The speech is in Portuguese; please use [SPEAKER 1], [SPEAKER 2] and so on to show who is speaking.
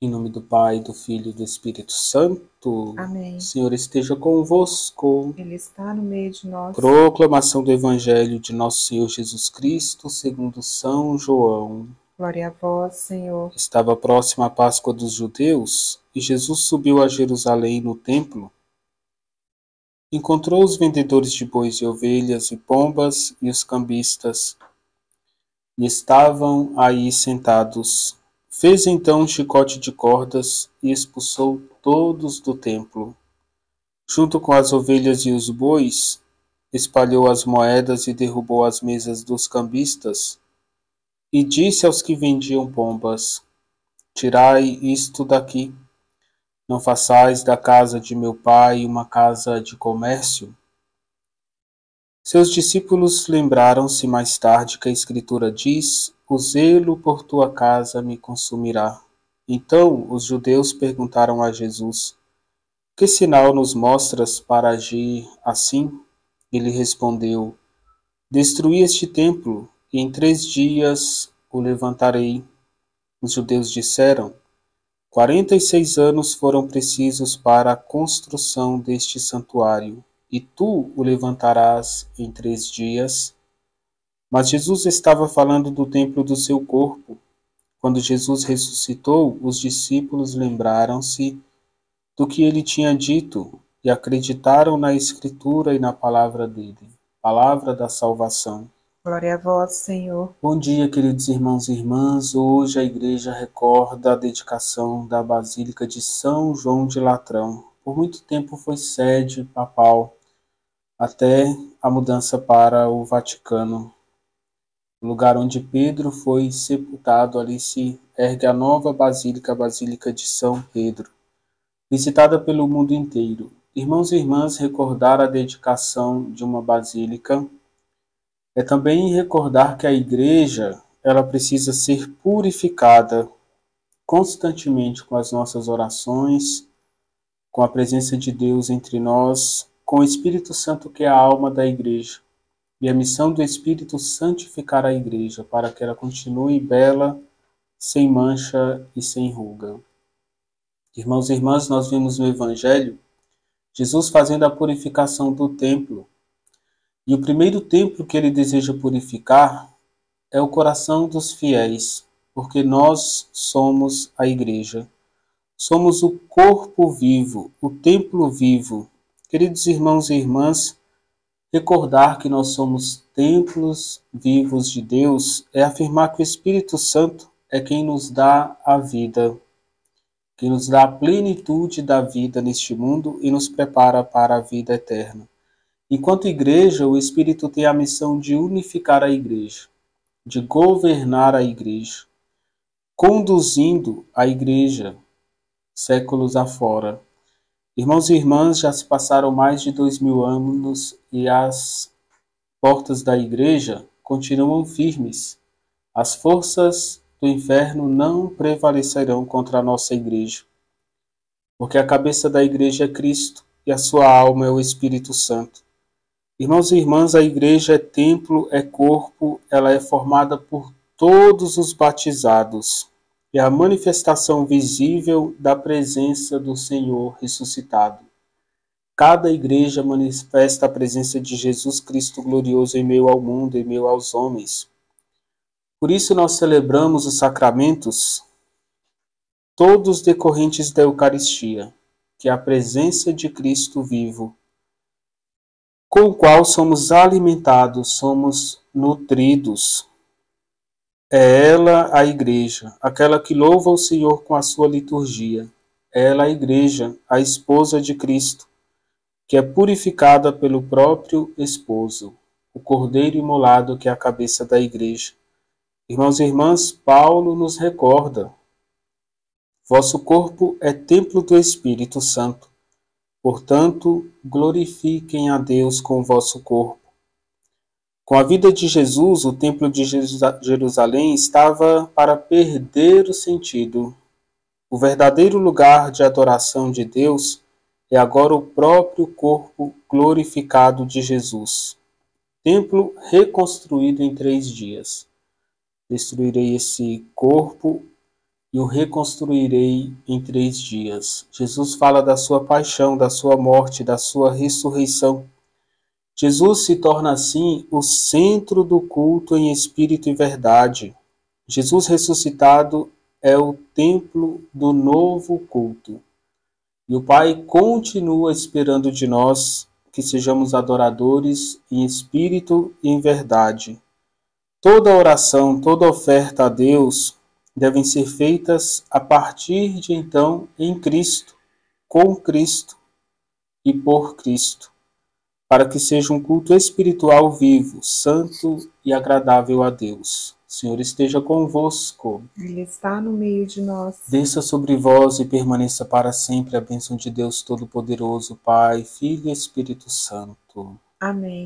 [SPEAKER 1] Em nome do Pai, do Filho e do Espírito Santo.
[SPEAKER 2] Amém.
[SPEAKER 1] O Senhor esteja convosco.
[SPEAKER 2] Ele está no meio de nós.
[SPEAKER 1] Proclamação do Evangelho de Nosso Senhor Jesus Cristo, segundo São João.
[SPEAKER 2] Glória a vós, Senhor.
[SPEAKER 1] Estava próxima a Páscoa dos judeus, e Jesus subiu a Jerusalém no templo. Encontrou os vendedores de bois e ovelhas e pombas e os cambistas, e estavam aí sentados. Fez então um chicote de cordas e expulsou todos do templo. Junto com as ovelhas e os bois, espalhou as moedas e derrubou as mesas dos cambistas, e disse aos que vendiam pombas: Tirai isto daqui, não façais da casa de meu pai uma casa de comércio. Seus discípulos lembraram-se mais tarde que a Escritura diz: O zelo por tua casa me consumirá. Então os judeus perguntaram a Jesus: Que sinal nos mostras para agir assim? Ele respondeu: Destruí este templo, e em 3 dias o levantarei. Os judeus disseram: 46 anos foram precisos para a construção deste santuário, e tu o levantarás em 3 dias? Mas Jesus estava falando do templo do seu corpo. Quando Jesus ressuscitou, os discípulos lembraram-se do que ele tinha dito e acreditaram na Escritura e na palavra dele, palavra da salvação.
[SPEAKER 2] Glória a vós, Senhor.
[SPEAKER 1] Bom dia, queridos irmãos e irmãs. Hoje a igreja recorda a dedicação da Basílica de São João de Latrão. Por muito tempo foi sede papal, até a mudança para o Vaticano. O lugar onde Pedro foi sepultado, ali se ergue a nova Basílica, a Basílica de São Pedro, visitada pelo mundo inteiro. Irmãos e irmãs, recordar a dedicação de uma basílica é também recordar que a igreja, ela precisa ser purificada constantemente com as nossas orações, com a presença de Deus entre nós, com o Espírito Santo que é a alma da igreja. E a missão do Espírito santificar a igreja para que ela continue bela, sem mancha e sem ruga. Irmãos e irmãs, nós vemos no Evangelho Jesus fazendo a purificação do templo. E o primeiro templo que ele deseja purificar é o coração dos fiéis, porque nós somos a igreja. Somos o corpo vivo, o templo vivo. Queridos irmãos e irmãs, recordar que nós somos templos vivos de Deus é afirmar que o Espírito Santo é quem nos dá a vida, que nos dá a plenitude da vida neste mundo e nos prepara para a vida eterna. Enquanto igreja, o Espírito tem a missão de unificar a igreja, de governar a igreja, conduzindo a igreja séculos afora. Irmãos e irmãs, já se passaram mais de 2000 anos e as portas da igreja continuam firmes. As forças do inferno não prevalecerão contra a nossa igreja, porque a cabeça da igreja é Cristo e a sua alma é o Espírito Santo. Irmãos e irmãs, a igreja é templo, é corpo, ela é formada por todos os batizados. É a manifestação visível da presença do Senhor ressuscitado. Cada igreja manifesta a presença de Jesus Cristo glorioso em meio ao mundo, em meio aos homens. Por isso nós celebramos os sacramentos, todos decorrentes da Eucaristia, que é a presença de Cristo vivo, com o qual somos alimentados, somos nutridos. É ela a igreja, aquela que louva o Senhor com a sua liturgia. É ela a igreja, a esposa de Cristo, que é purificada pelo próprio esposo, o cordeiro imolado que é a cabeça da igreja. Irmãos e irmãs, Paulo nos recorda: vosso corpo é templo do Espírito Santo. Portanto, glorifiquem a Deus com o vosso corpo. Com a vida de Jesus, o templo de Jerusalém estava para perder o sentido. O verdadeiro lugar de adoração de Deus é agora o próprio corpo glorificado de Jesus. Templo reconstruído em 3 dias. Destruirei esse corpo e o reconstruirei em 3 dias. Jesus fala da sua paixão, da sua morte, da sua ressurreição. Jesus se torna assim o centro do culto em espírito e verdade. Jesus ressuscitado é o templo do novo culto. E o Pai continua esperando de nós que sejamos adoradores em espírito e em verdade. Toda oração, toda oferta a Deus devem ser feitas a partir de então em Cristo, com Cristo e por Cristo, para que seja um culto espiritual vivo, santo e agradável a Deus. O Senhor esteja convosco.
[SPEAKER 2] Ele está no meio de nós.
[SPEAKER 1] Desça sobre vós e permaneça para sempre a bênção de Deus Todo-Poderoso, Pai, Filho e Espírito Santo.
[SPEAKER 2] Amém.